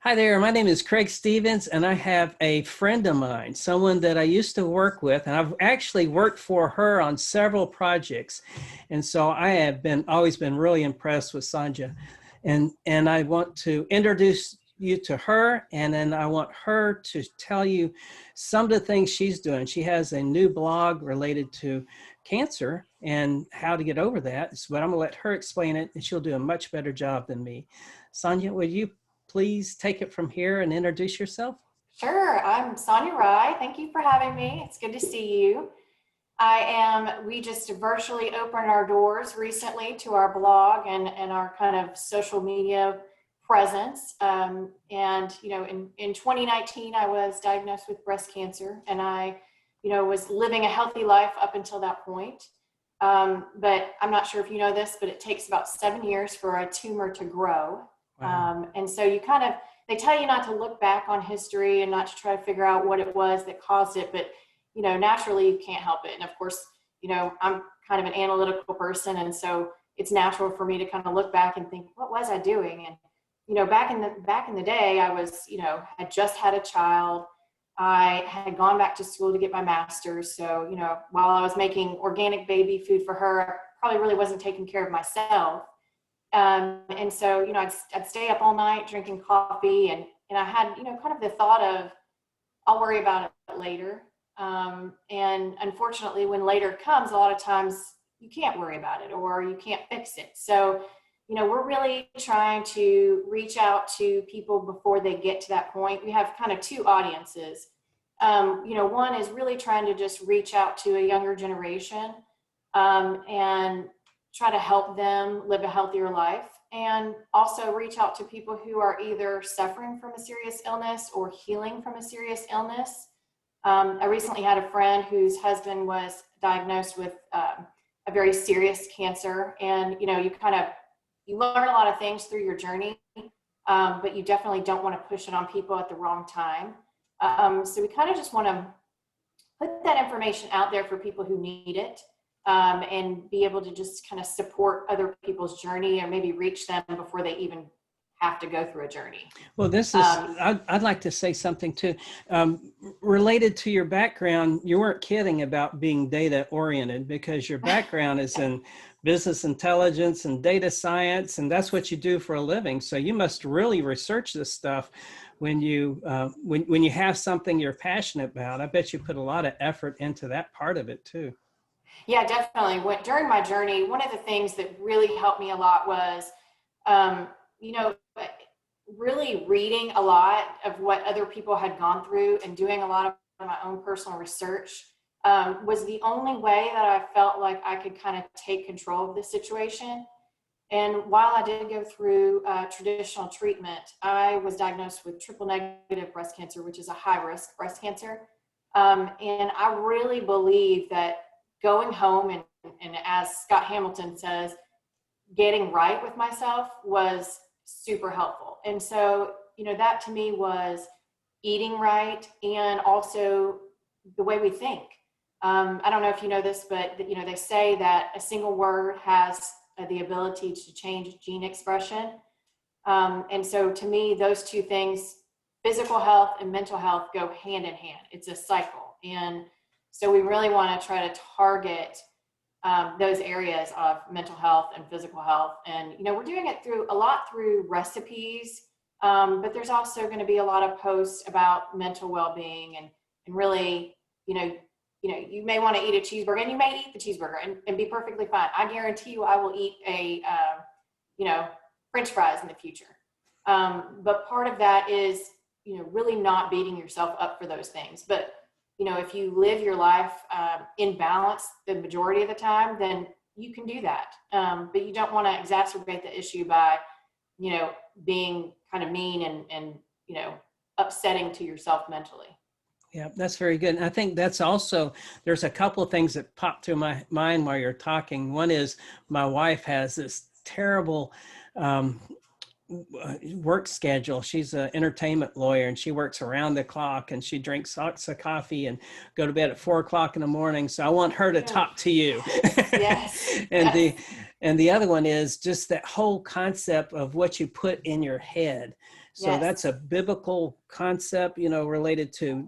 Hi there, my name is Craig Stevens, and I have a friend of mine, someone that I used to work with, and I've actually worked for her on several projects. And so I have always been really impressed with Sonja. And I want to introduce you to her, and then I want her to tell you some of the things she's doing. She has a new blog related to cancer and how to get over that. So, but I'm gonna let her explain it, and she'll do a much better job than me. Sonja, would you please take it from here and introduce yourself? Sure, I'm Sonja Rye. Thank you for having me. It's good to see you. We just virtually opened our doors recently to our blog and our kind of social media presence. In 2019, I was diagnosed with breast cancer, and I was living a healthy life up until that point. But I'm not sure if you know this, but it takes about 7 years for a tumor to grow. Wow. And so they tell you not to look back on history and not to try to figure out what it was that caused it, but, naturally you can't help it. And of course, I'm kind of an analytical person. And so it's natural for me to kind of look back and think, what was I doing? And, back in the day, I was, had just had a child. I had gone back to school to get my master's. So, while I was making organic baby food for her, I probably really wasn't taking care of myself. And so, I'd stay up all night drinking coffee, and I had, kind of the thought of, I'll worry about it later. And unfortunately, when later comes, a lot of times you can't worry about it or you can't fix it. So, we're really trying to reach out to people before they get to that point. We have kind of two audiences. One is really trying to just reach out to a younger generation, and try to help them live a healthier life, and also reach out to people who are either suffering from a serious illness or healing from a serious illness. I recently had a friend whose husband was diagnosed with a very serious cancer, and you learn a lot of things through your journey, but you definitely don't want to push it on people at the wrong time. So we kind of just want to put that information out there for people who need it. And be able to just kind of support other people's journey, or maybe reach them before they even have to go through a journey. Well, I'd like to say something too. Related to your background, you weren't kidding about being data oriented, because your background is in business intelligence and data science, and that's what you do for a living. So you must really research this stuff when you have something you're passionate about. I bet you put a lot of effort into that part of it too. Yeah, definitely. During my journey, one of the things that really helped me a lot was, um, you know, really reading a lot of what other people had gone through and doing a lot of my own personal research, was the only way that I felt like I could kind of take control of the situation. And while I did go through traditional treatment, I was diagnosed with triple negative breast cancer, which is a high risk breast cancer. And I really believe that going home and as Scott Hamilton says, getting right with myself was super helpful. And so, that to me was eating right, and also the way we think. I don't know if you know this, but they say that a single word has the ability to change gene expression. And so to me, those two things, physical health and mental health, go hand in hand. It's a cycle. And so we really want to try to target those areas of mental health and physical health. And, we're doing it through recipes, but there's also going to be a lot of posts about mental well-being, and really, you may want to eat a cheeseburger, and you may eat the cheeseburger and be perfectly fine. I guarantee you I will eat French fries in the future. But part of that is, really not beating yourself up for those things. But if you live your life in balance the majority of the time, then you can do that. But you don't want to exacerbate the issue by, being kind of mean and upsetting to yourself mentally. Yeah, that's very good. And I think that's also, there's a couple of things that popped through my mind while you're talking. One is my wife has this terrible work schedule. She's an entertainment lawyer, and she works around the clock, and she drinks lots of coffee and go to bed at 4 o'clock in the morning. So I want her to talk to you. Yes. And Yes. And the other one is just that whole concept of what you put in your head. So that's Yes. a biblical concept, related to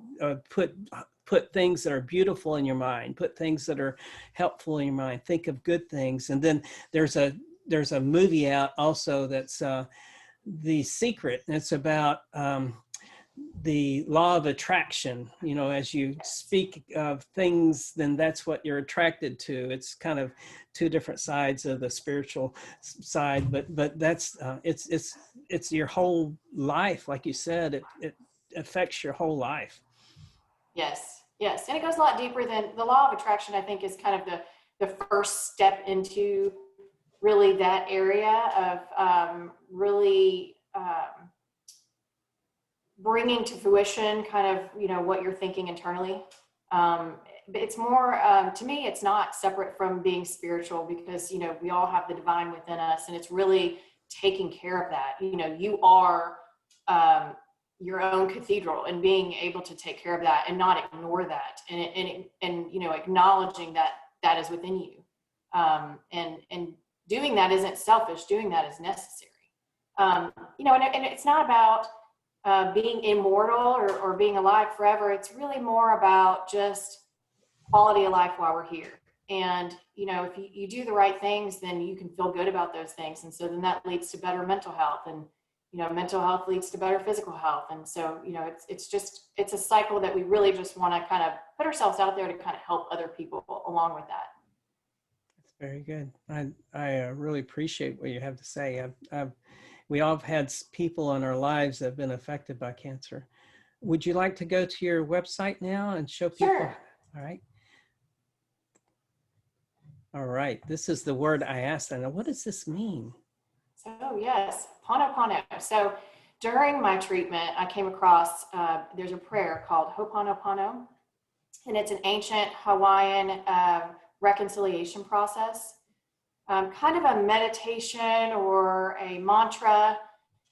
put things that are beautiful in your mind, put things that are helpful in your mind, think of good things. And then there's a movie out also that's The Secret, and it's about the law of attraction. As you speak of things, then that's what you're attracted to. It's kind of two different sides of the spiritual side, but that's it's your whole life. Like you said, it affects your whole life. Yes. Yes. And it goes a lot deeper than the law of attraction, I think, is kind of the first step into really that area of really bringing to fruition kind of, what you're thinking internally. But it's more, to me, it's not separate from being spiritual, because, we all have the divine within us, and it's really taking care of that. You are your own cathedral, and being able to take care of that and not ignore that, and acknowledging that that is within you. And doing that isn't selfish. Doing that is necessary. And it's not about being immortal or being alive forever. It's really more about just quality of life while we're here. And, if you do the right things, then you can feel good about those things. And so then that leads to better mental health, and, mental health leads to better physical health. And so, it's a cycle that we really just want to kind of put ourselves out there to kind of help other people along with that. That's very good. I really appreciate what you have to say. We all have had people in our lives that have been affected by cancer. Would you like to go to your website now and show people? Sure. All right. All right. This is the word I asked. And what does this mean? So yes, Ho'oponopono. So during my treatment, I came across, there's a prayer called Ho'oponopono, and it's an ancient Hawaiian reconciliation process. Kind of a meditation or a mantra,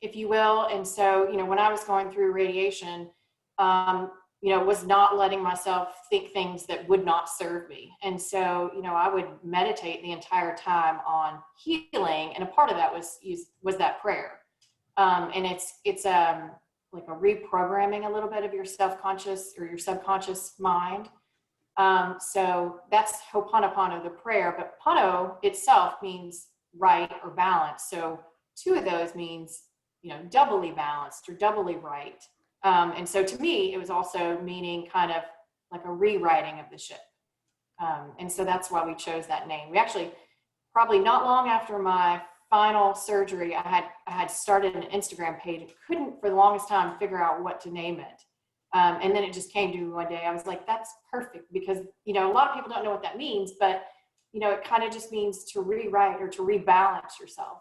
if you will. And so, when I was going through radiation, was not letting myself think things that would not serve me. And so, I would meditate the entire time on healing. And a part of that was that prayer. And it's like a reprogramming a little bit of your self-conscious or your subconscious mind. So that's Ho'oponopono, the prayer, but Pono itself means right or balance. So two of those means, doubly balanced or doubly right. And so to me, it was also meaning kind of like a rewriting of the ship. And so that's why we chose that name. We actually, probably not long after my final surgery, I had started an Instagram page and couldn't for the longest time figure out what to name it. And then it just came to me one day. I was like, that's perfect, because, a lot of people don't know what that means, but, it kind of just means to rewrite or to rebalance yourself.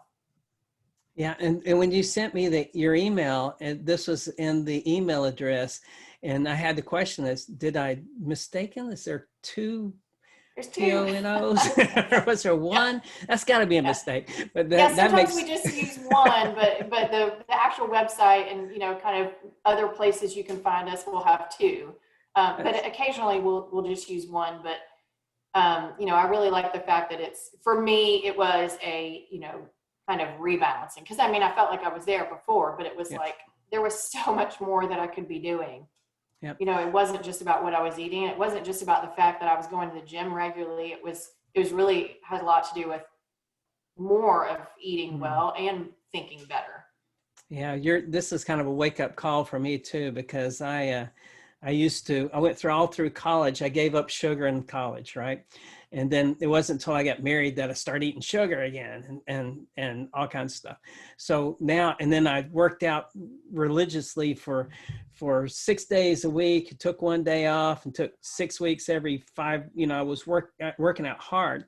Yeah. And when you sent me your email, and this was in the email address, and I had the question is, did I mistaken? Is there two There's two. T-O-N-O's? Or was there one? Yeah. That's got to be a mistake. But Sometimes we just use one, but the actual website and, kind of other places you can find us will have two. But occasionally we'll just use one. But, I really like the fact that for me, it was a, kind of rebalancing. Because, I felt like I was there before, but it was like there was so much more that I could be doing. Yep. It wasn't just about what I was eating. It wasn't just about the fact that I was going to the gym regularly. It was really had a lot to do with more of eating well and thinking better. Yeah, this is kind of a wake-up call for me too, because I went through college. I gave up sugar in college, right? And then it wasn't until I got married that I started eating sugar again and all kinds of stuff. So now, and then I worked out religiously for 6 days a week, took one day off, and took 6 weeks every 5, I was working out hard.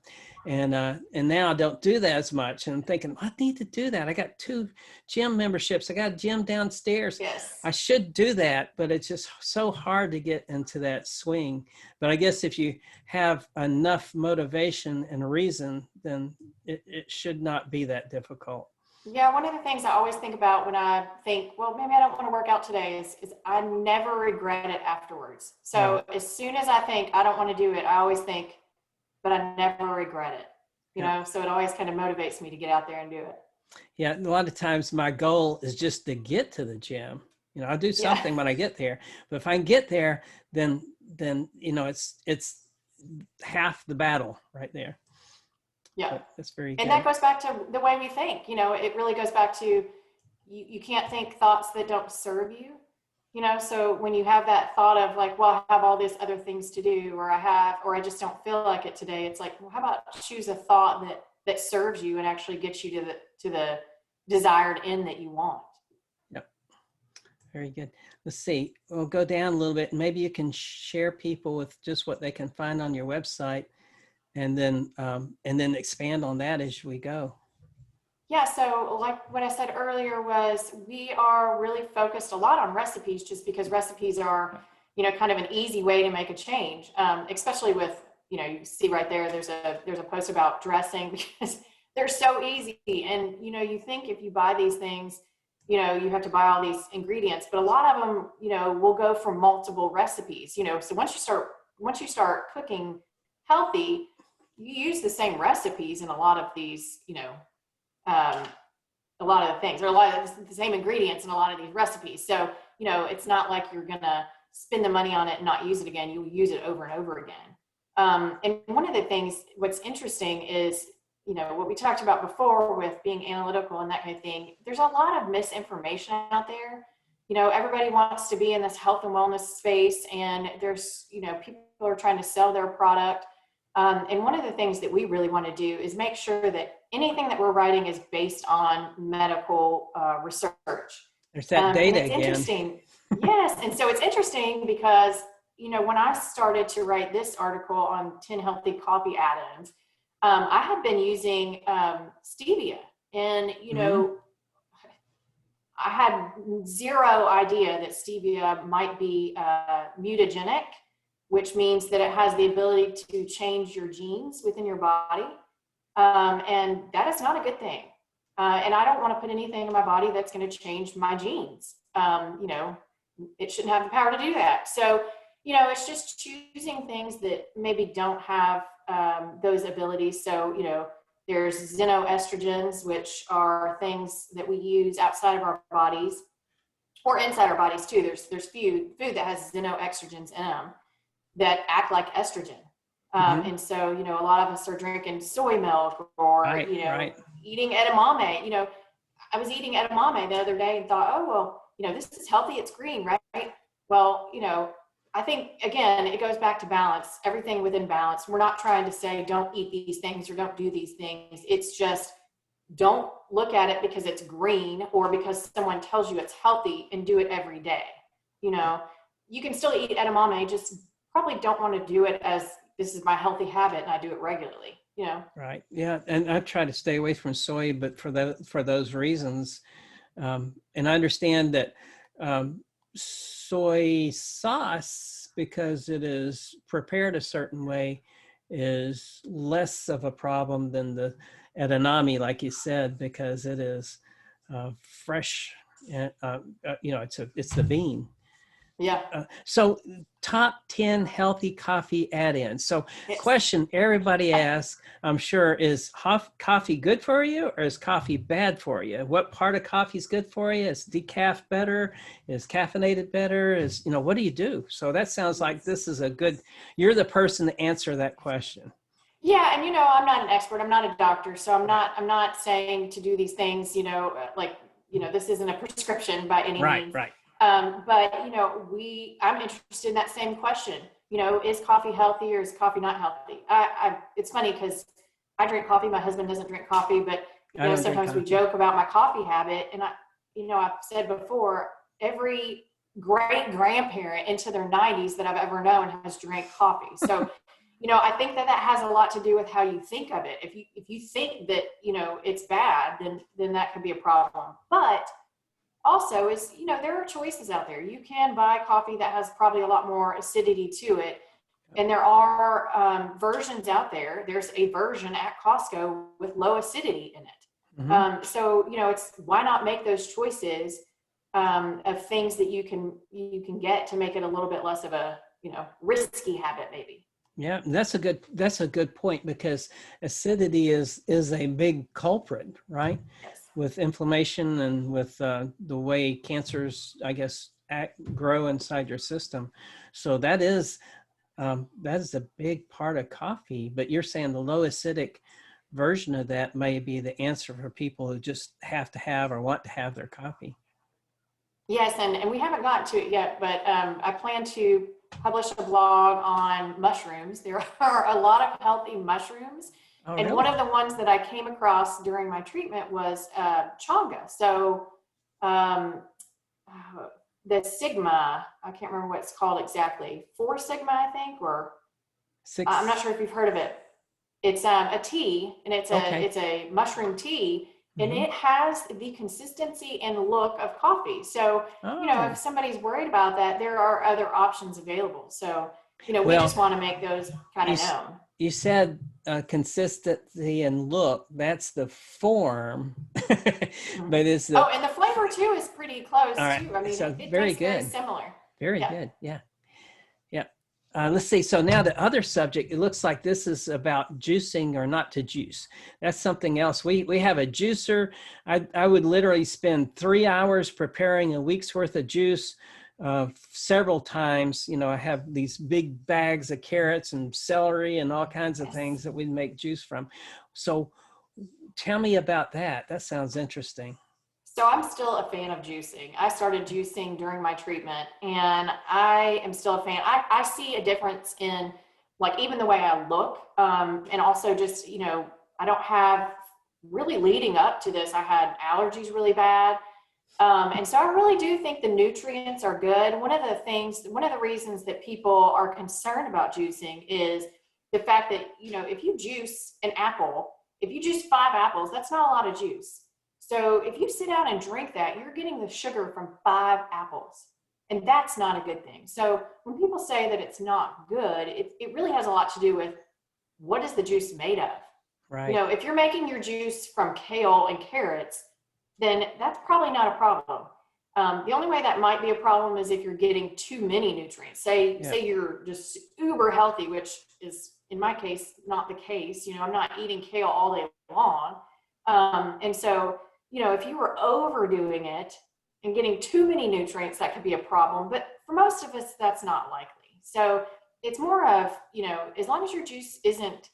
And now I don't do that as much. And I'm thinking, I need to do that. I got 2 gym memberships. I got a gym downstairs. Yes. I should do that, but it's just so hard to get into that swing. But I guess if you have enough motivation and a reason, then it should not be that difficult. Yeah, one of the things I always think about when I think, well, maybe I don't want to work out today is I never regret it afterwards. So as soon as I think I don't want to do it, I always think, but I never regret it. Yeah. so it always kind of motivates me to get out there and do it. Yeah. A lot of times my goal is just to get to the gym. I'll do Yeah. something when I get there, but if I can get there, then, it's half the battle right there. Yeah. But that's very And good. that goes back to the way we think. It really goes back to you can't think thoughts that don't serve you. So when you have that thought of like, well, I have all these other things to do, or I just don't feel like it today. It's like, well, how about choose a thought that serves you and actually gets you to the desired end that you want. Yep. Very good. Let's see. We'll go down a little bit. Maybe you can share people with just what they can find on your website, and then expand on that as we go. Yeah, so like what I said earlier was we are really focused a lot on recipes just because recipes are, kind of an easy way to make a change, especially with, you see right there, there's a post about dressing because they're so easy. And, you think if you buy these things, you have to buy all these ingredients, but a lot of them, will go for multiple recipes, so once you start cooking healthy, you use the same recipes in a lot of these, um, a lot of the things, or a lot of the same ingredients in a lot of these recipes. So, it's not like you're going to spend the money on it and not use it again. You'll use it over and over again. And one of the things, what's interesting is, what we talked about before with being analytical and that kind of thing, there's a lot of misinformation out there. Everybody wants to be in this health and wellness space, and there's, people are trying to sell their product. And one of the things that we really want to do is make sure that anything that we're writing is based on medical research. There's that data and it's again. Interesting. Yes. And so it's interesting because, when I started to write this article on 10 healthy coffee add-ins, I had been using stevia. And, I had zero idea that stevia might be mutagenic, which means that it has the ability to change your genes within your body. And that is not a good thing. And I don't want to put anything in my body that's going to change my genes. It shouldn't have the power to do that. So, it's just choosing things that maybe don't have those abilities. So, there's xenoestrogens, which are things that we use outside of our bodies or inside our bodies too. There's food that has xenoestrogens in them that act like estrogen. And so, a lot of us are drinking soy milk or, eating edamame. I was eating edamame the other day and thought, oh, well, this is healthy. It's green, right? Well, I think, again, it goes back to balance, everything within balance. We're not trying to say don't eat these things or don't do these things. It's just don't look at it because it's green or because someone tells you it's healthy and do it every day. You can still eat edamame, just probably don't want to do it as this is my healthy habit and I do it regularly, Right. Yeah. And I try to stay away from soy, but for those reasons. And I understand that soy sauce, because it is prepared a certain way, is less of a problem than the edamame, like you said, because it is fresh. It's the bean. Yeah. So top 10 healthy coffee add-ins. So Yes. Question everybody asks, I'm sure, is coffee good for you or is coffee bad for you? What part of coffee is good for you? Is decaf better? Is caffeinated better? What do you do? So that sounds like this is you're the person to answer that question. Yeah. And, I'm not an expert. I'm not a doctor. So I'm not saying to do these things, this isn't a prescription by any means. Right. But, I'm interested in that same question, is coffee healthy or is coffee not healthy? It's funny because I drink coffee. My husband doesn't drink coffee, but, sometimes we joke about my coffee habit. And I've said before, every great grandparent into their 90s that I've ever known has drank coffee. So, I think that has a lot to do with how you think of it. If you think that, it's bad, then that could be a problem. But also is, there are choices out there. You can buy coffee that has probably a lot more acidity to it. And there are versions out there. There's a version at Costco with low acidity in it. So, it's why not make those choices of things that you can get to make it a little bit less of a, risky habit maybe. Yeah, that's a good point because acidity is a big culprit, right? Yes. With inflammation and with the way cancers, I guess, grow inside your system. So that is a big part of coffee. But you're saying the low acidic version of that may be the answer for people who just have to have or want to have their coffee. Yes, and we haven't gotten to it yet, but I plan to publish a blog on mushrooms. There are a lot of healthy mushrooms. Oh, And one really? of the ones that I came across during my treatment was chonga. So um, uh, the Sigma, I can't remember what it's called exactly, 4 Sigma, I think, or I'm not Six. sure if you've heard of it. It's a tea, and Okay. it's a mushroom tea, and Hmm. it has the consistency and look of coffee. So, you know, if Oh, somebody's worried about that, there are other options available. So, you know, we well, just want to make those kind you of known. you said consistency and look. That's the form, Mhm. but is Oh, the and the flavor too is pretty all close right? too. I mean, So it very tastes very good, similar. very Yeah. good. Yeah, yeah. Let's see. So now the other subject. It looks like this is about juicing or not to juice. That's something else. We have a juicer. I would literally spend 3 hours preparing a week's worth of juice. Several times, you know, I have these big bags of carrots and celery and all kinds of Yes. things that we make juice from. So tell me about that. That sounds interesting. So I'm still a fan of juicing. I started juicing during my treatment, and I am still a fan. I see a difference in like even the way I look, and also just, you know, I don't have really leading up to this, I had allergies really bad. And so I really do think the nutrients are good. One of the reasons that people are concerned about juicing is the fact that, you know, if you juice an apple, if you juice 5 apples, that's not a lot of juice. So if you sit down and drink that, you're getting the sugar from 5 apples. And that's not a good thing. So when people say that it's not good, it really has a lot to do with what is the juice made of? You Right. know, if you're making your juice from kale and carrots, then that's probably not a problem. The only way that might be a problem is if you're getting too many nutrients. Yeah. Say you're just uber healthy, which is in my case not the case. You know, I'm not eating kale all day long, and so, you know, if you were overdoing it and getting too many nutrients, that could be a problem. But for most of us, that's not likely. So it's more of, you know, as long as your juice isn't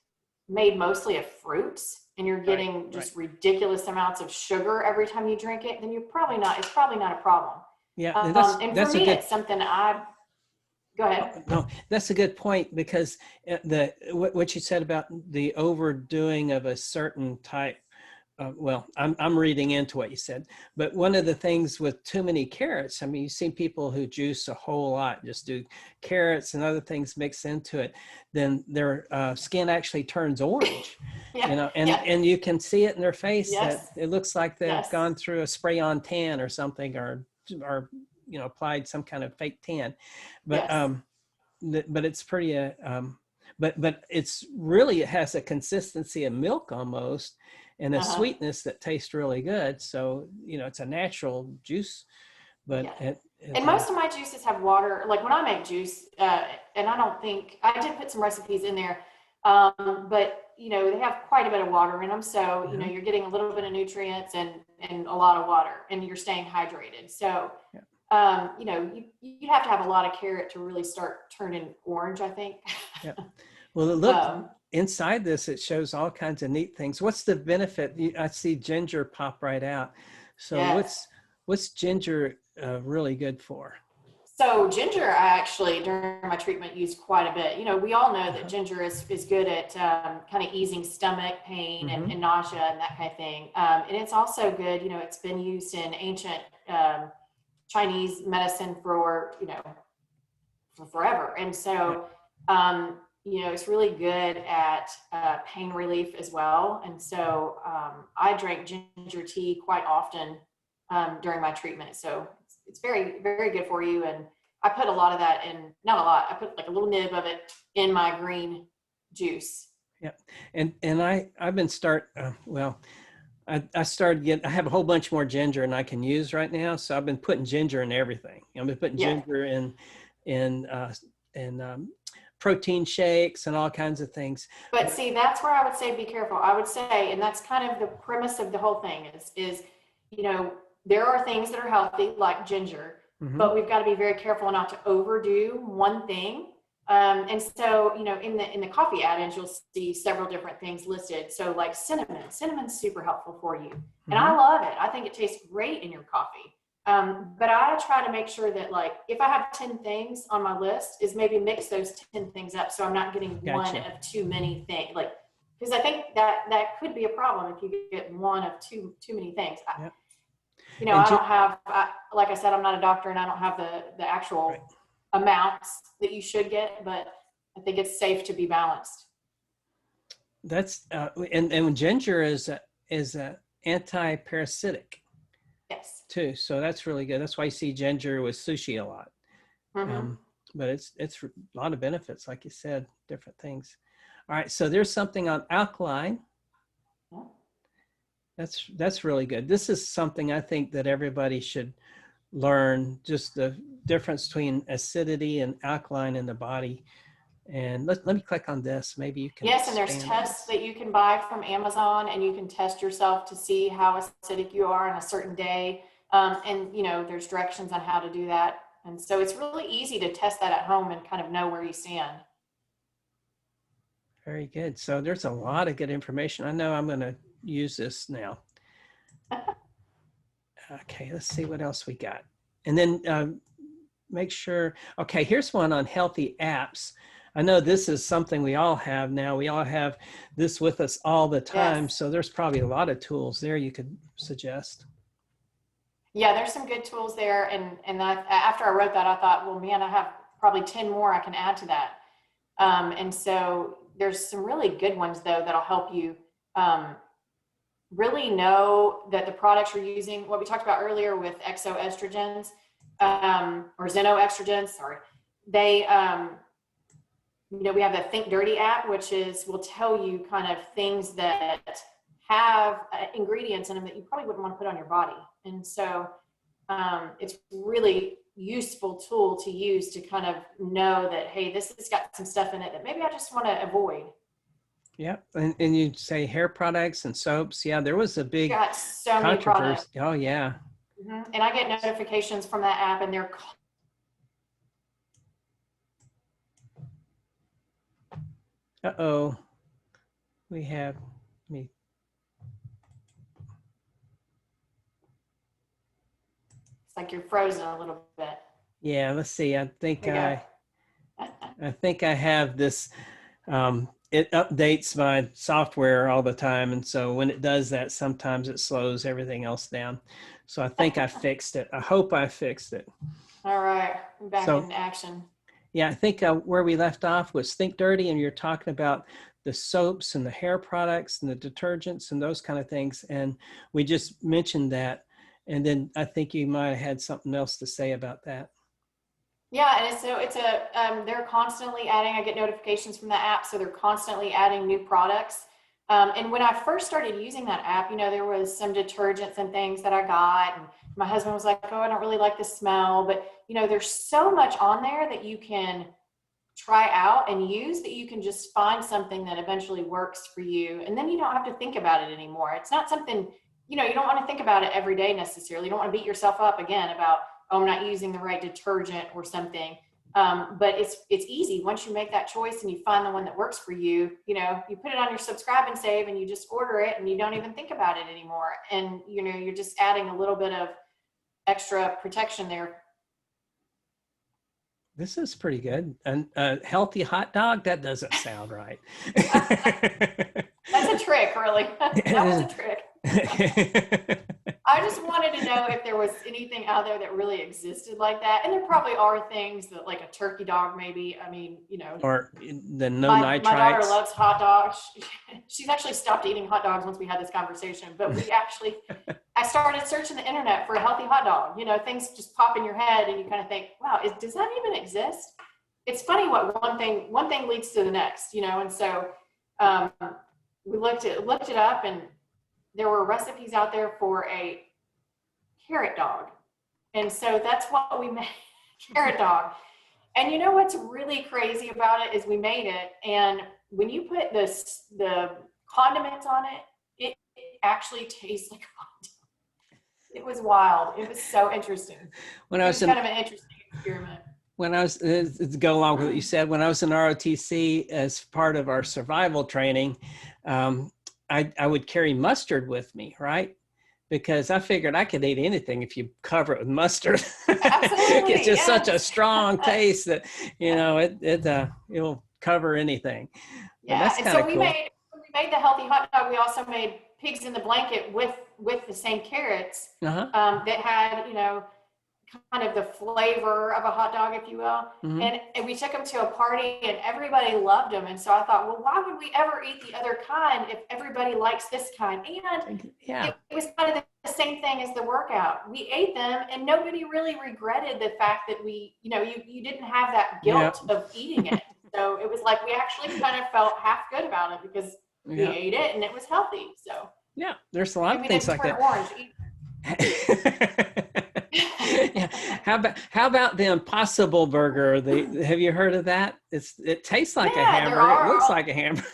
made mostly of fruits and you're Right. getting Right. just ridiculous amounts of sugar every time you drink it, then it's probably not a problem. Yeah. And that's And for that's a me, good. it's something go Oh, ahead. no, that's a good point because the what you said about the overdoing of a certain type. Well, I'm reading into what you said, but one of the things with too many carrots, I mean, you've seen people who juice a whole lot, just do carrots and other things mixed into it, then their skin actually turns orange, you Yeah, know, yeah, and you can see it in their face that yes, it looks like they've yes, gone through a spray-on tan or something, or you know, applied some kind of fake tan, but yes. but it's pretty but it's really, it has a consistency of milk almost and a Uh-huh. sweetness that tastes really good. So you know, it's a natural juice, but Yeah. it And most of my juices have water. Like when I make juice, and I don't think I did put some recipes in there, but you know they have quite a bit of water in them. So you know yeah, you're getting a little bit of nutrients and a lot of water, and you're staying hydrated. So yeah, you know you have to have a lot of carrot to really start turning orange, I think. yeah. Well, look, um, inside this it shows all kinds of neat things. What's the benefit? I see ginger pop right out. So yes. what's ginger really good for? So ginger, I actually during my treatment used quite a bit. You know, we all know that Uh-huh. ginger is good at kind of easing stomach pain Mm-hmm. and nausea and that kind of thing. And it's also good. You know, it's been used in ancient Chinese medicine for, you know, for forever. And Yeah. so, you know, it's really good at pain relief as well. And so I drank ginger tea quite often during my treatment. So it's very, very good for you. And I put a lot of that in, not a lot, I put like a little nib of it in my green juice. Yeah. And I've been well, I started getting, I have a whole bunch more ginger than I can use right now. So I've been putting ginger in everything. I've been putting Yeah. ginger in, in, uh, in protein shakes and all kinds of things. But see, that's where I would say be careful. I would say, and that's kind of the premise of the whole thing is, you know, there are things that are healthy like ginger, but we've got to be very careful not to overdo one thing. And so, you know, in the coffee adage, you'll see several different things listed. So like cinnamon's super helpful for you. And I love it. I think it tastes great in your coffee. But I try to make sure that, like, if I have 10 things on my list, is maybe mix those 10 things up so I'm not getting one of too many things. Like, because I think that could be a problem if you get one of too many things. You know, I don't have, like I said, I'm not a doctor and I don't have the actual amounts that you should get, but I think it's safe to be balanced. That's and ginger is a anti-parasitic. Yes. Too, so that's really good. That's why you see ginger with sushi a lot. But it's a lot of benefits, like you said, different things. All right, so there's something on alkaline. That's really good. This is something I think that everybody should learn, just the difference between acidity and alkaline in the body. And let me click on this. Maybe you can. Yes, and there's tests that you can buy from Amazon, and you can test yourself to see how acidic you are on a certain day. And you know, there's directions on how to do that. And so it's really easy to test that at home and kind of know where you stand. Very good. So there's a lot of good information. I know I'm going to use this now. Okay, let's see what else we got. And then make sure, okay, here's one on healthy apps. I know this is something we all have now. We all have this with us all the time. Yes. So there's probably a lot of tools there you could suggest. Yeah, there's some good tools there. And after I wrote that, I thought, well, man, I have probably 10 more I can add to that. And so there's some really good ones, though, that'll help you really know that the products you're using, what we talked about earlier with exoestrogens or xenoestrogens, sorry, they, you know, we have the Think Dirty app, which will tell you kind of things that have ingredients in them that you probably wouldn't want to put on your body. And so it's really useful tool to use to kind of know that, hey, this has got some stuff in it that maybe I just want to avoid. Yeah, and you say hair products and soaps. Yeah, there was a big so many products. Oh, yeah. And I get notifications from that app, and they're uh-oh. We have me. It's like you're frozen a little bit. Yeah, let's see. I think I have this. It updates my software all the time, and so when it does that, sometimes it slows everything else down. So I think I fixed it. I hope I fixed it. All right, I'm back in action. Yeah, I think where we left off was Think Dirty, and you're talking about the soaps and the hair products and the detergents and those kind of things. And we just mentioned that. And then I think you might have had something else to say about that. Yeah, and they're constantly adding, I get notifications from the app, so they're constantly adding new products. And when I first started using that app, you know, there was some detergents and things that I got, and my husband was like, oh, I don't really like the smell, but you know, there's so much on there that you can try out and use that you can just find something that eventually works for you. And then you don't have to think about it anymore. It's not something, you know, you don't want to think about it every day necessarily. You don't want to beat yourself up again about, oh, I'm not using the right detergent or something. But it's easy. Once you make that choice and you find the one that works for you, you know, you put it on your subscribe and save and you just order it and you don't even think about it anymore. And, you know, you're just adding a little bit of extra protection there. This is pretty good. And a healthy hot dog, that doesn't sound right. That's a trick, really. That was a trick. I just wanted to know if there was anything out there that really existed like that. And there probably are things that, like a turkey dog, maybe. I mean, you know. Or the nitrites. My daughter loves hot dogs. She's actually stopped eating hot dogs once we had this conversation. But I started searching the internet for a healthy hot dog. You know, things just pop in your head and you kind of think, wow, does that even exist? It's funny what one thing leads to the next, you know. And so we looked it up, and there were recipes out there for a carrot dog. And so that's what we made, carrot dog. And you know what's really crazy about it is we made it, and when you put the condiments on it, it actually tastes like hot dog. It was wild. It was so interesting. When I It was was in kind of an interesting experiment. when I was to go along with what you said, when I was in ROTC as part of our survival training, I would carry mustard with me, right? Because I figured I could eat anything if you cover it with mustard. It's Absolutely, just such a yes. strong taste that it'll cover anything. But Yeah, that's and kind so of cool. when we made the healthy hot dog, we also made pigs in the blanket with the same carrots Uh-huh. that had, you know, kind of the flavor of a hot dog, if you will. Hmm. And we took them to a party and everybody loved them. And so I thought, well, why would we ever eat the other kind if everybody likes this kind? And Yeah. it was kind of the same thing as the workout. We ate them and nobody really regretted the fact that you didn't have that Yeah. guilt of eating it. So it was like we actually kind of felt half good about it because we Yeah. ate it and it was healthy. So Yeah. There's a lot and of we things didn't like turn that. orange Yeah. either. How about the Impossible Burger? Have you heard of that? It tastes like a Yeah, there hamburger. It are. looks like a hamburger.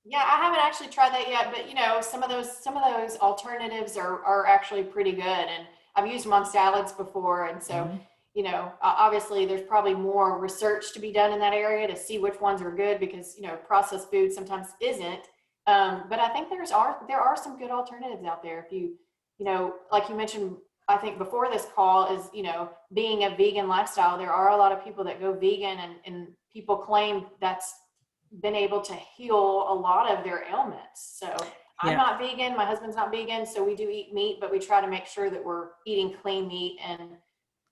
Yeah, I haven't actually tried that yet, but you know, some of those alternatives are actually pretty good, and I've used them on salads before, and so Mhm. you know, obviously there's probably more research to be done in that area to see which ones are good because you know processed food sometimes isn't. But I think there are some good alternatives out there if you know, like you mentioned. I think before this call is you know being a vegan lifestyle. There are a lot of people that go vegan, and people claim that's been able to heal a lot of their ailments. So I'm Yeah. not vegan, my husband's not vegan, so we do eat meat, but we try to make sure that we're eating clean meat and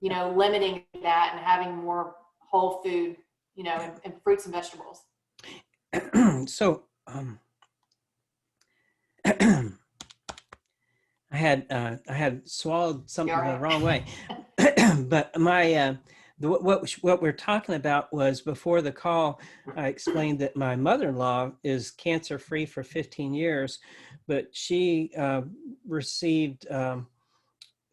you know limiting that and having more whole food, you know, and fruits and vegetables. So I had swallowed You all something the right? wrong way, but what we're talking about was before the call. I explained that my mother-in-law is cancer-free for 15 years, but she received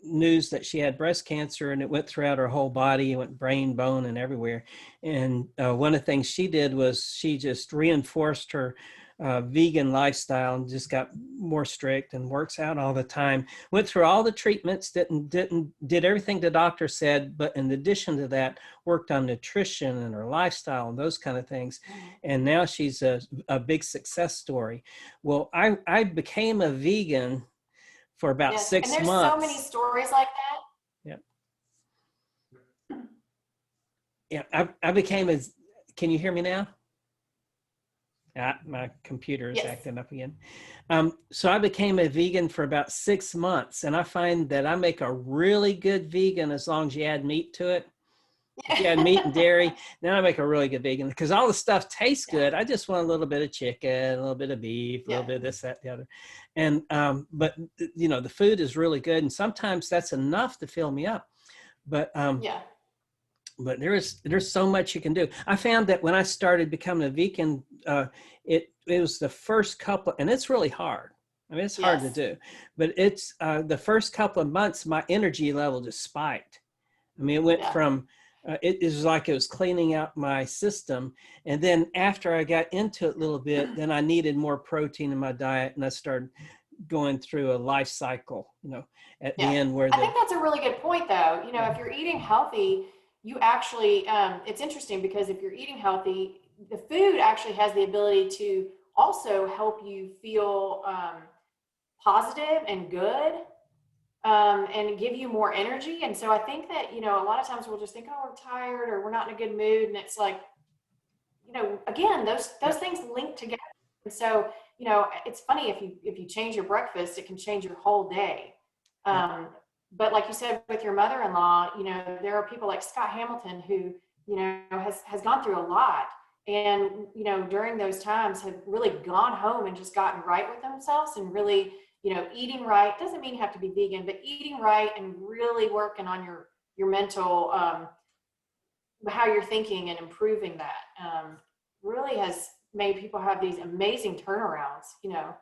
news that she had breast cancer, and it went throughout her whole body. It went brain, bone, and everywhere. And one of the things she did was she just reinforced her vegan lifestyle and just got more strict and works out all the time. Went through all the treatments, did everything the doctor said, but in addition to that, worked on nutrition and her lifestyle and those kind of things. And now she's a big success story. Well, I became a vegan for about Yes, and six there's so many months. stories like that. Yeah. Yeah. I became as, can you hear me now? My computer is Yes. acting up again. So I became a vegan for about 6 months, and I find that I make a really good vegan as long as you add meat to it. If you add meat and dairy, then I make a really good vegan because all the stuff tastes Yeah. good. I just want a little bit of chicken, a little bit of beef, a Yeah. little bit of this, that, the other. And but you know, the food is really good, and sometimes that's enough to fill me up. But Yeah. there's so much you can do. I found that when I started becoming a vegan, it was the first couple, and it's really hard. I mean, it's hard to Yes. do, but it's the first couple of months, my energy level just spiked. I mean, it went Yeah. from it was like it was cleaning out my system, and then after I got into it a little bit, then I needed more protein in my diet, and I started going through a life cycle. You know, at the Yeah. end where I the think that's a really good point, though. You know, yeah. if you're eating healthy, you actually, it's interesting because if you're eating healthy, the food actually has the ability to also help you feel positive and good and give you more energy. And so I think that, you know, a lot of times we'll just think, oh, we're tired or we're not in a good mood. And it's like, you know, again, those things link together. And so, you know, it's funny if you change your breakfast, it can change your whole day. Yeah. But like you said with your mother-in-law, you know, there are people like Scott Hamilton who, you know, has gone through a lot, and you know, during those times have really gone home and just gotten right with themselves and really, you know, eating right doesn't mean you have to be vegan, but eating right and really working on your mental how you're thinking and improving that really has made people have these amazing turnarounds, you know.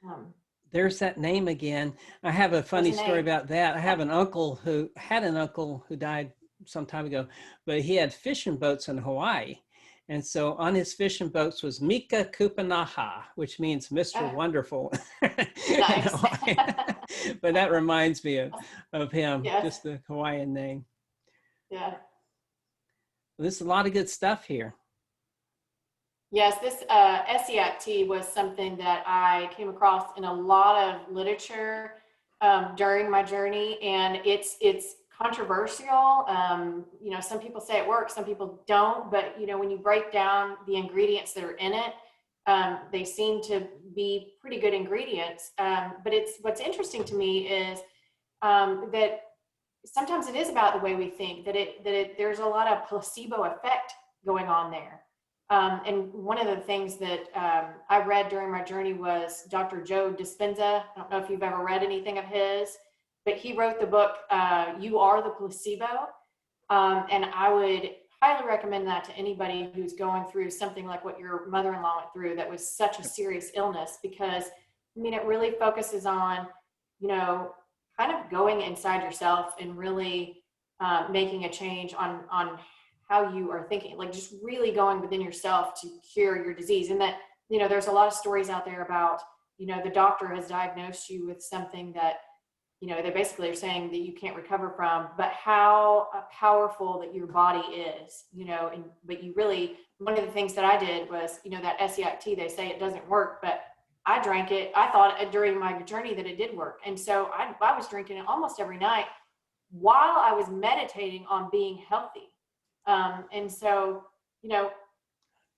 Um, There's that name again. I have a what's funny the story name? about that. I have an uncle who had an uncle who died some time ago, but he had fishing boats in Hawaii. And so on his fishing boats was Mika Kupanaha, which means Mr. Oh, Wonderful. nice. But that reminds me of him, Yes. just the Hawaiian name. Yeah. There's a lot of good stuff here. Yes, this SEACT was something that I came across in a lot of literature during my journey, and it's controversial. You know, some people say it works, some people don't, but you know, when you break down the ingredients that are in it, they seem to be pretty good ingredients. But what's interesting to me is that sometimes it is about the way we think, there's a lot of placebo effect going on there. And one of the things that I read during my journey was Dr. Joe Dispenza. I don't know if you've ever read anything of his, but he wrote the book, You Are the Placebo. And I would highly recommend that to anybody who's going through something like what your mother-in-law went through, that was such a serious illness, because I mean, it really focuses on, you know, kind of going inside yourself and really making a change on how you are thinking, like just really going within yourself to cure your disease. And that, you know, there's a lot of stories out there about, you know, the doctor has diagnosed you with something that, you know, they basically are saying that you can't recover from, but how powerful that your body is, you know. And but you really, one of the things that I did was, you know, that SEACT, they say it doesn't work, but I drank it. I thought during my journey that it did work. And so I was drinking it almost every night while I was meditating on being healthy. And so, you know,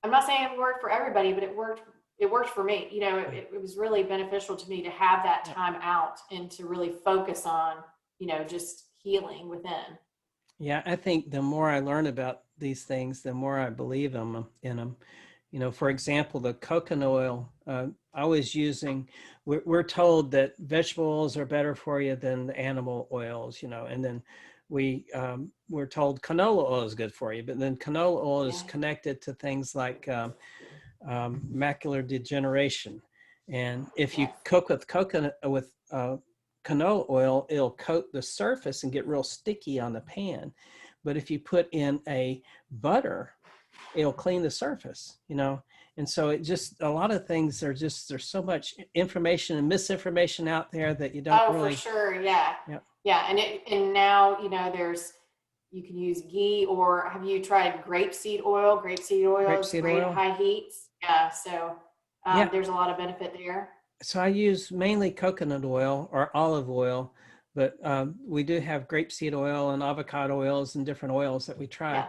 I'm not saying it worked for everybody, but it worked for me. You know, it was really beneficial to me to have that time out and to really focus on, you know, just healing within. Yeah, I think the more I learn about these things, the more I believe in them. You know, for example, the coconut oil, I was using, we're told that vegetable oils are better for you than the animal oils, you know, and then we're told canola oil is good for you, but then canola oil is connected to things like macular degeneration. And if you cook with canola oil, it'll coat the surface and get real sticky on the pan. But if you put in a butter, it'll clean the surface, you know. And so it just, a lot of things are just, there's so much information and misinformation out there that you don't really. For sure. Yeah. Yep. Yeah. And now, you know, you can use ghee, or have you tried grapeseed oil? Grapeseed oil is great at high heats. Yeah. So there's a lot of benefit there. So I use mainly coconut oil or olive oil, but we do have grapeseed oil and avocado oils and different oils that we try. Yeah.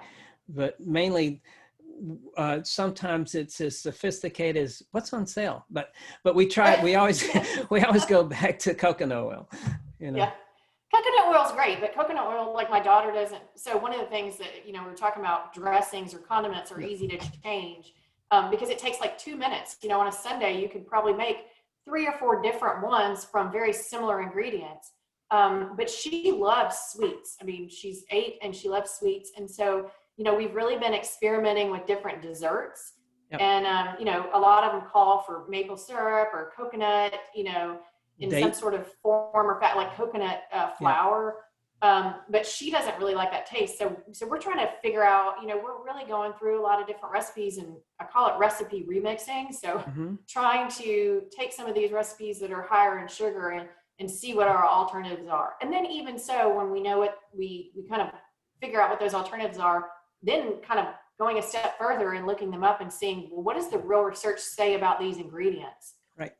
But mainly, sometimes it's as sophisticated as what's on sale. But we always go back to coconut oil. You know. Yeah. Coconut oil is great, but coconut oil, like my daughter doesn't. So one of the things that, you know, we're talking about, dressings or condiments are easy to change because it takes like 2 minutes. You know, on a Sunday, you could probably make 3 or 4 different ones from very similar ingredients. But she loves sweets. I mean, she's 8 and she loves sweets. And so, you know, we've really been experimenting with different desserts. Yep. And, you know, a lot of them call for maple syrup or coconut, you know, in some sort of form or fat, like coconut flour. Yeah. But she doesn't really like that taste. So we're trying to figure out, you know, we're really going through a lot of different recipes, and I call it recipe remixing. So trying to take some of these recipes that are higher in sugar and see what our alternatives are. And then even so, when we know what we kind of figure out what those alternatives are, then kind of going a step further and looking them up and seeing, well, what does the real research say about these ingredients? Right.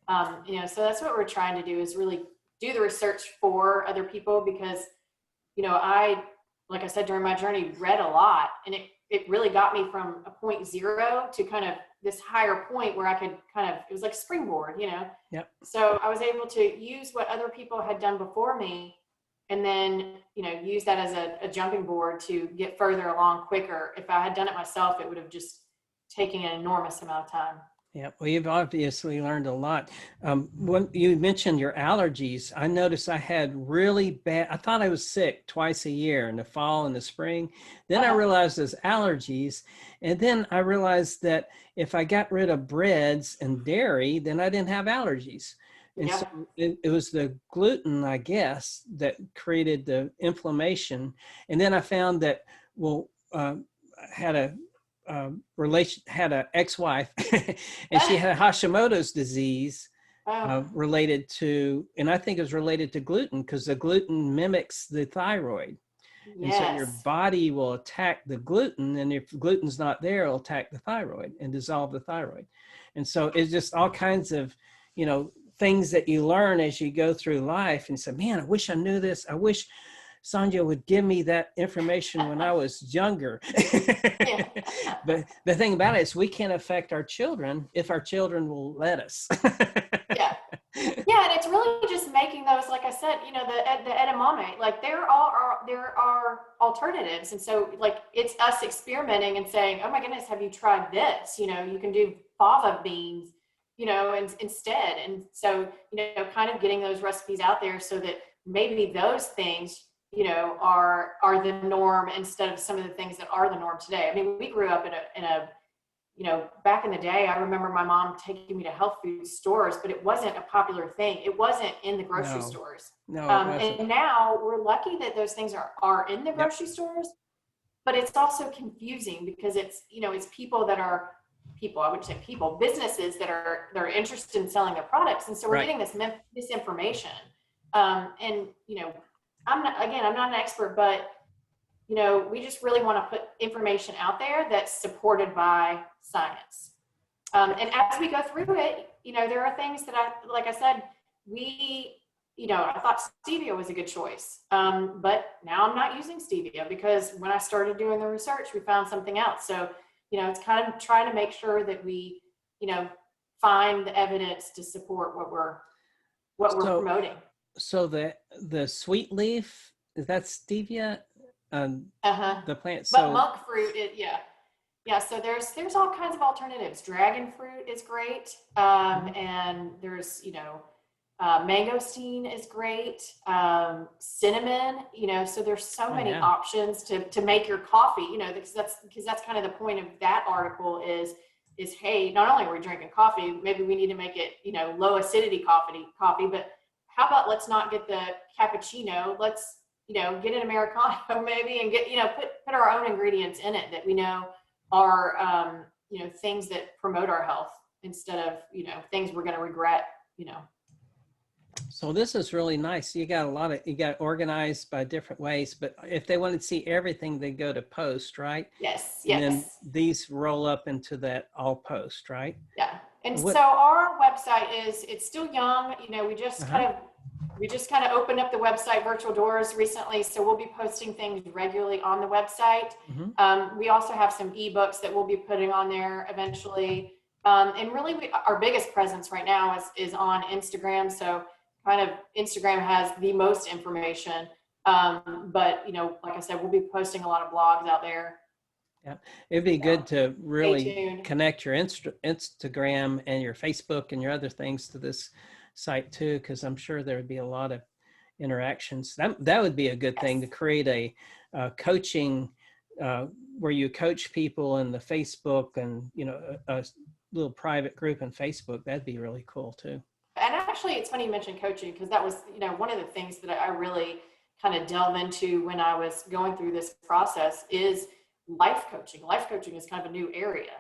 You know, so that's what we're trying to do, is really do the research for other people, because, you know, like I said, during my journey, read a lot, and it really got me from a 0.0 to kind of this higher point where I could kind of, it was like a springboard, you know? Yep. So I was able to use what other people had done before me, and then, you know, use that as a jumping board to get further along quicker. If I had done it myself, it would have just taken an enormous amount of time. Yeah, well, you've obviously learned a lot. When you mentioned your allergies, I noticed I had really bad, I thought I was sick twice a year, in the fall and the spring. Then I realized there's allergies. And then I realized that if I got rid of breads and dairy, then I didn't have allergies. And so Yep. it was the gluten, I guess, that created the inflammation. And then I found that, well, I had a had a ex-wife, and she had Hashimoto's disease Oh, related to, and I think it was related to gluten, because the gluten mimics the thyroid. And so your yes. body will attack the gluten, and if gluten's not there, it'll attack the thyroid and dissolve the thyroid. And so it's just all kinds of, things that you learn as you go through life, and say, man, I wish I knew this. I wish Sonja would give me that information when I was younger. Yeah. But the thing about it is we can't affect our children if our children will let us. Yeah. Yeah, and it's really just making those, like I said, the edamame, like there are alternatives, and so like it's us experimenting and saying, oh my goodness, have you tried this? You can do fava beans, instead, and so kind of getting those recipes out there so that maybe those things are the norm instead of some of the things that are the norm today. I mean, we grew up in a back in the day, I remember my mom taking me to health food stores, but it wasn't a popular thing. It wasn't in the grocery No, stores. no, it wasn't. And now we're lucky that those things are in the Yep. grocery stores, but it's also confusing because it's people that are people, I would say people, businesses that are interested in selling their products. And so we're Right. getting this misinformation. And, I'm not an expert, but we just really want to put information out there that's supported by science. And as we go through it, there are things that like I said, I thought stevia was a good choice. But now I'm not using stevia because when I started doing the research, we found something else. So, it's kind of trying to make sure that we, find the evidence to support what we're promoting. So the sweet leaf, is that stevia? The plant. But So monk fruit, yeah. So there's all kinds of alternatives. Dragon fruit is great, and there's mangosteen is great, cinnamon. So there's so many options to make your coffee. Because that's kind of the point of that article is hey, not only are we drinking coffee, maybe we need to make it low acidity coffee, but how about let's not get the cappuccino, let's get an Americano maybe, and get put our own ingredients in it that we know are things that promote our health instead of things we're going to regret. So this is really nice. You got organized by different ways, but if they want to see everything, they go to post, right? Yes. And then these roll up into that all post, right? Yeah. And so our website it's still young. We just kind of opened up the website virtual doors recently. So we'll be posting things regularly on the website. We also have some eBooks that we'll be putting on there eventually. And really our biggest presence right now is on Instagram. So kind of Instagram has the most information. But like I said, we'll be posting a lot of blogs out there. Yeah, it'd be good to really connect your Instagram and your Facebook and your other things to this site too, because I'm sure there would be a lot of interactions. That would be a good thing, to create a coaching where you coach people in the Facebook, and a little private group in Facebook. That'd be really cool too. And actually, it's funny you mentioned coaching, because that was one of the things that I really kind of delve into when I was going through this process is life coaching. Life coaching is kind of a new area.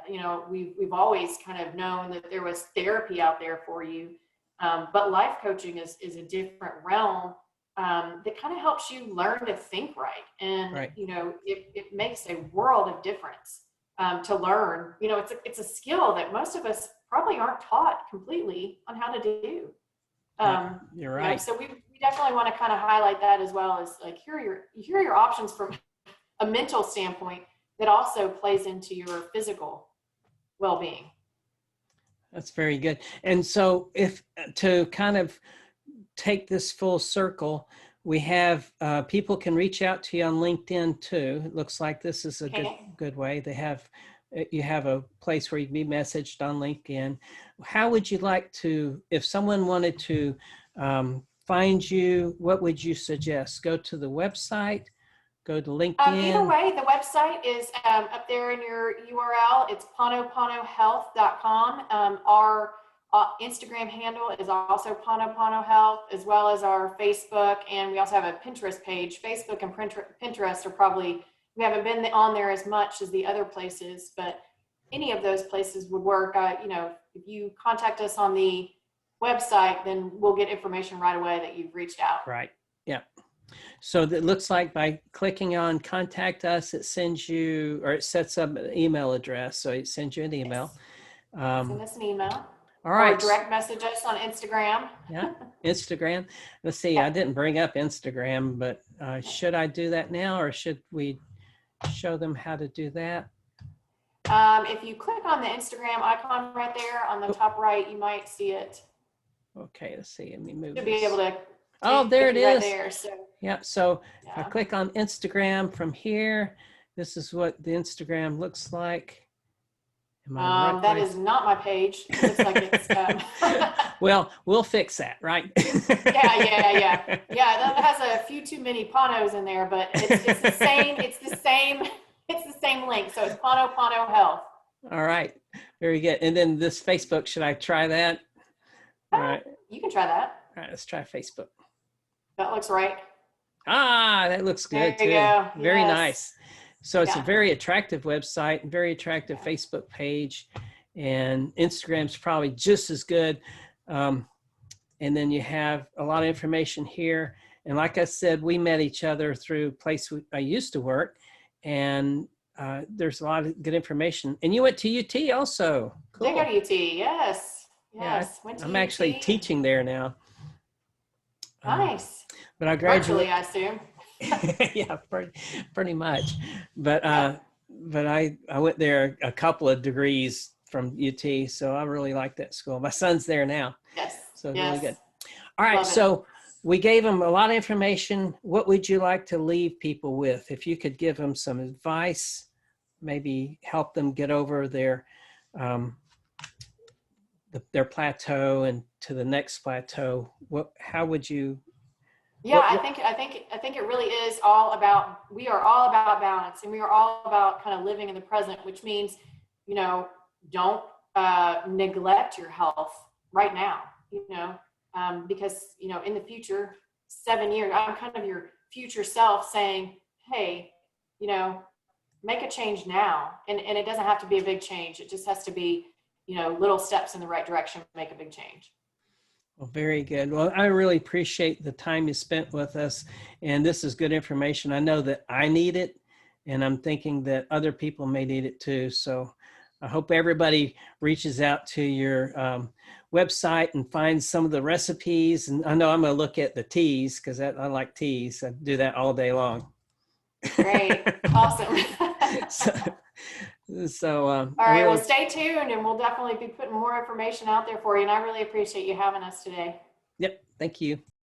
We've always kind of known that there was therapy out there for you, but life coaching is a different realm that kind of helps you learn to think right. And it makes a world of difference to learn. It's a skill that most of us probably aren't taught completely on how to do. You're right. So we definitely want to kind of highlight that, as well as like here are your options from a mental standpoint that also plays into your physical well-being. That's very good. And so if to kind of take this full circle, we have people can reach out to you on LinkedIn too. It looks like this is a good way. You have a place where you can be messaged on LinkedIn. How would you like to, if someone wanted to find you, what would you suggest? Go to the website, go to LinkedIn? Either way, the website is up there in your URL. It's panohealth.com. Instagram handle is also Pono Health, as well as our Facebook, and we also have a Pinterest page. Facebook and Pinterest are probably, we haven't been on there as much as the other places, but any of those places would work. You know, if you contact us on the website, then we'll get information right away that you've reached out. Right. Yeah. So it looks like by clicking on contact us, it sends you, or it sets up an email address. So it sends you an email. Yes. Send us an email. All right. Or direct message us on Instagram. Yeah. Instagram. Let's see. Yeah. I didn't bring up Instagram, but should I do that now, or should we show them how to do that? If you click on the Instagram icon right there on the top right, you might see it. Okay, let's see. Let me move. You'll be able to. Oh, there it is. Right there, so. Yeah. So Yeah. if I click on Instagram from here, this is what the Instagram looks like. That is not my page. It looks like it's. Well, we'll fix that, right? Yeah. That has a few too many Ponos in there, but it's the same. It's the same link. So it's Pono Health. All right. Very good. And then this Facebook, should I try that? All right. You can try that. All right. Let's try Facebook. That looks right. That looks good there you too. Go. Very yes. nice. So it's a very attractive website, very attractive Facebook page, and Instagram's probably just as good. And then you have a lot of information here. And like I said, we met each other through a place I used to work, and there's a lot of good information. And you went to UT also. Cool. I go to UT, yes. Yeah, I'm actually teaching there now. Nice. But I graduated. Virtually, I assume. Yeah, pretty much. But I went there a couple of degrees from UT, so I really like that school. My son's there now. Yes. So yes. really good. All right, so we gave them a lot of information. What would you like to leave people with? If you could give them some advice, maybe help them get over their plateau and to the next plateau, how would you? Yeah, I think it really is all about, we are all about balance, and we are all about kind of living in the present, which means, you know, don't neglect your health right now, you know, because, you know, in the future, 7 years, I'm kind of your future self saying, hey, you know, make a change now. And it doesn't have to be a big change. It just has to be, you know, little steps in the right direction to make a big change. Well, very good. Well, I really appreciate the time you spent with us, and this is good information. I know that I need it, and I'm thinking that other people may need it too. So I hope everybody reaches out to your website and finds some of the recipes. And I know I'm going to look at the teas because I like teas. I do that all day long. Great. Awesome. All right, well, stay tuned, and we'll definitely be putting more information out there for you. And I really appreciate you having us today. Yep. Thank you.